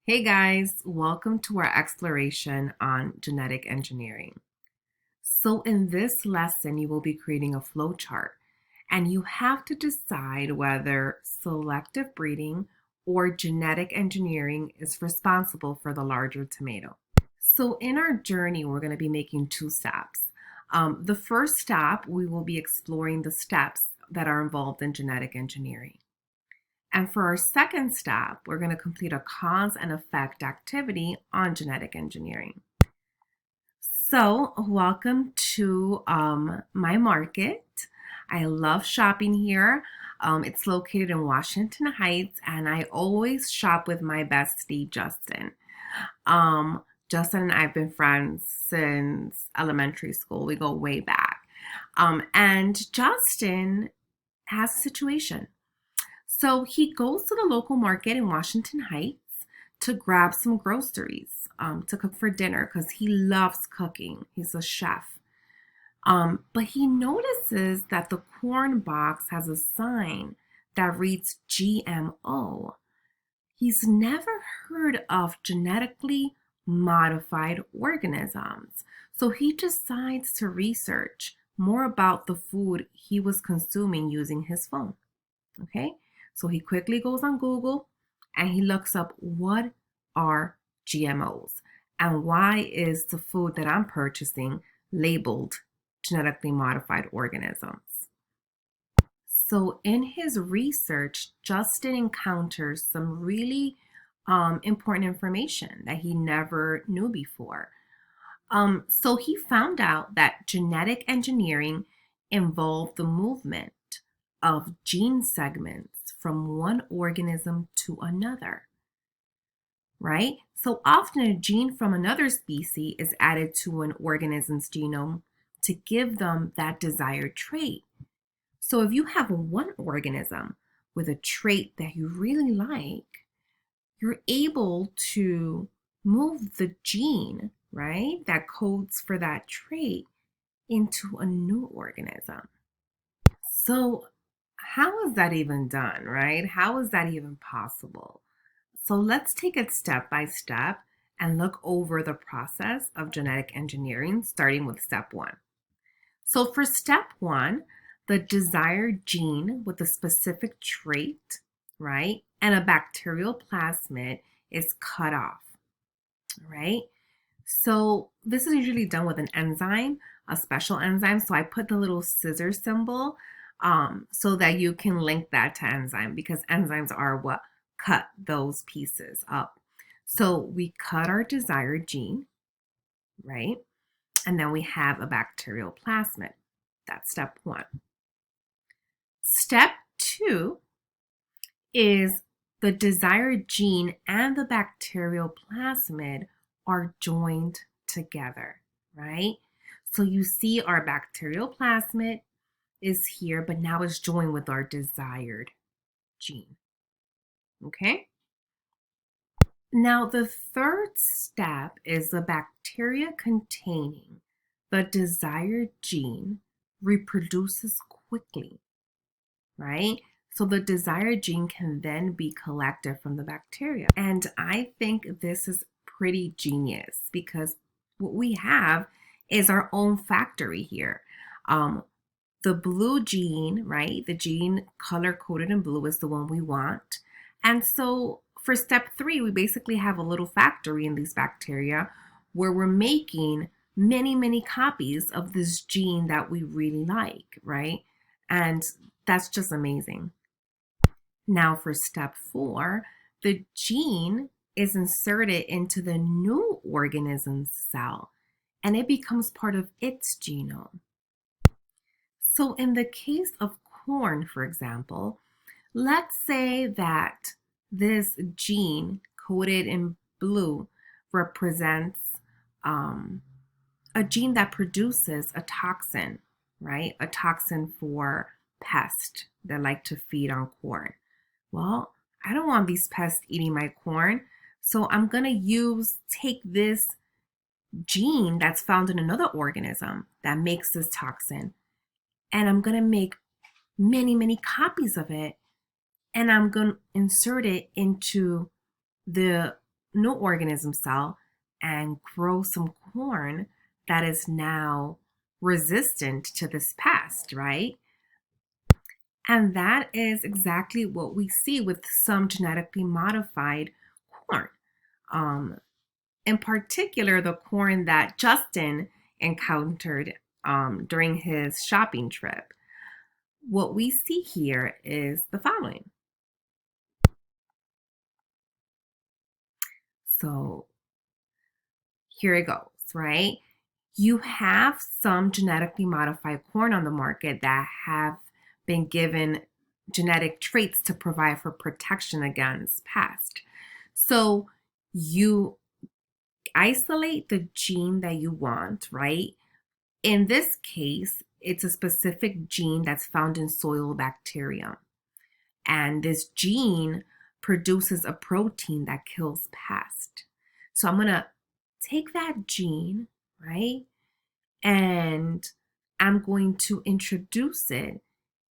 Hey guys, welcome to our exploration on genetic engineering. So in this lesson, you will be creating a flowchart and you have to decide whether selective breeding or genetic engineering is responsible for the larger tomato. So in our journey, we're going to be making two steps. The first step, we will be exploring the steps that are involved in genetic engineering. And for our second step, we're going to complete a cause and effect activity on genetic engineering. So, welcome to my market. I love shopping here. It's located in Washington Heights, and I always shop with my bestie, Justin. Um, Justin and I have been friends since elementary school. We go way back. And Justin has a situation. So he goes to the local market in Washington Heights to grab some groceries to cook for dinner because he loves cooking. He's a chef. But he notices that the corn box has a sign that reads GMO. He's never heard of genetically modified organisms. So he decides to research more about the food he was consuming using his phone. Okay, so he quickly goes on Google and he looks up what are GMOs and why is the food that I'm purchasing labeled genetically modified organisms. So in his research, Justin encounters some really important information that he never knew before. So he found out that genetic engineering involved the movement of gene segments from one organism to another, right? So often a gene from another species is added to an organism's genome to give them that desired trait. So if you have one organism with a trait that you really like, you're able to move the gene, right, that codes for that trait into a new organism. So, how is that even done, right? How is that even possible? So, let's take it step by step and look over the process of genetic engineering, starting with step one. So, for step one, the desired gene with a specific trait, right, and a bacterial plasmid is cut off, right? So this is usually done with an enzyme, a special enzyme. So I put the little scissor symbol so that you can link that to enzyme because enzymes are what cut those pieces up. So we cut our desired gene, right? And then we have a bacterial plasmid. That's step one. Step two is the desired gene and the bacterial plasmid are joined together, right? So you see our bacterial plasmid is here, but now it's joined with our desired gene, okay? Now the third step is the bacteria containing the desired gene reproduces quickly, right? So the desired gene can then be collected from the bacteria. And I think this is pretty genius because what we have is our own factory here. The blue gene, right? The gene color coded in blue is the one we want. And so for step three, we basically have a little factory in these bacteria where we're making many copies of this gene that we really like, right? And that's just amazing. Now for step four, the gene is inserted into the new organism's cell and it becomes part of its genome. So in the case of corn, for example, let's say that this gene coded in blue represents a gene that produces a toxin, right? A toxin for pests that like to feed on corn. Well, I don't want these pests eating my corn, so I'm going to take this gene that's found in another organism that makes this toxin, and I'm going to make many copies of it, and I'm going to insert it into the new organism cell and grow some corn that is now resistant to this pest, right? And that is exactly what we see with some genetically modified corn. Um, in particular, the corn that Justin encountered during his shopping trip. What we see here is the following. So here it goes, right? You have some genetically modified corn on the market that have been given genetic traits to provide for protection against pest. So you isolate the gene that you want, right? In this case, it's a specific gene that's found in soil bacterium. And this gene produces a protein that kills pest. So I'm going to take that gene, right? And I'm going to introduce it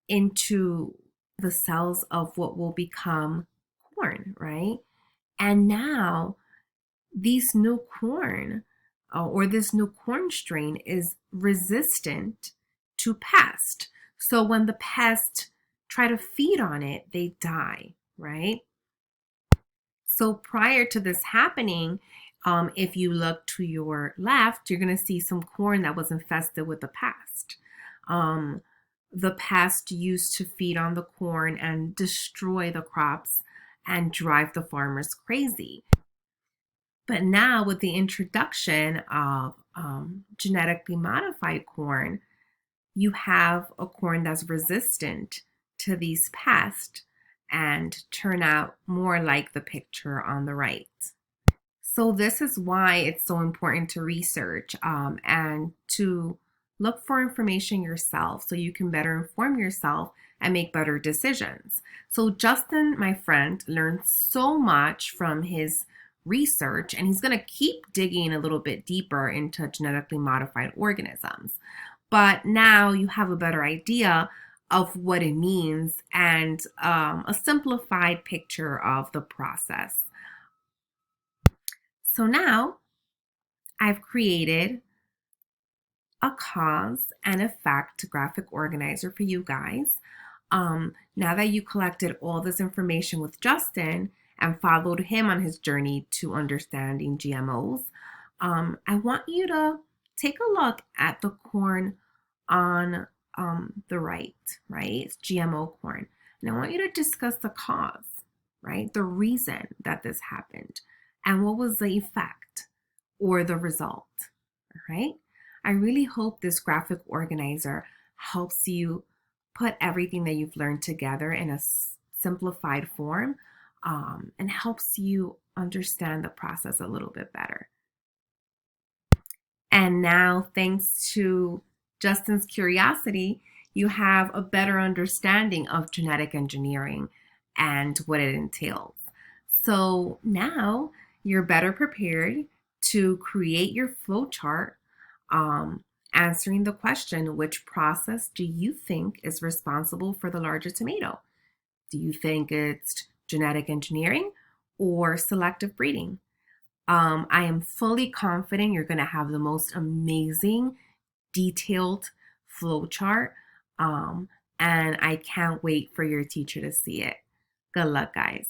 into the cells of what will become corn, right? And now these new corn or this new corn strain is resistant to pest. So when the pest try to feed on it, they die, right? So prior to this happening, if you look to your left, you're going to see some corn that was infested with the pest. The pest used to feed on the corn and destroy the crops and drive the farmers crazy. But now, with the introduction of genetically modified corn, you have a corn that's resistant to these pests and turn out more like the picture on the right. So this is why it's so important to research and to look for information yourself so you can better inform yourself and make better decisions. So Justin, my friend, learned so much from his research, and he's going to keep digging a little bit deeper into genetically modified organisms. But now you have a better idea of what it means and a simplified picture of the process. So now I've created a cause and effect graphic organizer for you guys. Now that you collected all this information with Justin and followed him on his journey to understanding GMOs, I want you to take a look at the corn on the right? It's GMO corn. And I want you to discuss the cause, right? The reason that this happened and what was the effect or the result, all right? I really hope this graphic organizer helps you put everything that you've learned together in a simplified form and helps you understand the process a little bit better. And now, thanks to Justin's curiosity, you have a better understanding of genetic engineering and what it entails. So now you're better prepared to create your flowchart, answering the question, which process do you think is responsible for the larger tomato? Do you think it's genetic engineering or selective breeding? I am fully confident you're going to have the most amazing, detailed flowchart, and I can't wait for your teacher to see it. Good luck, guys.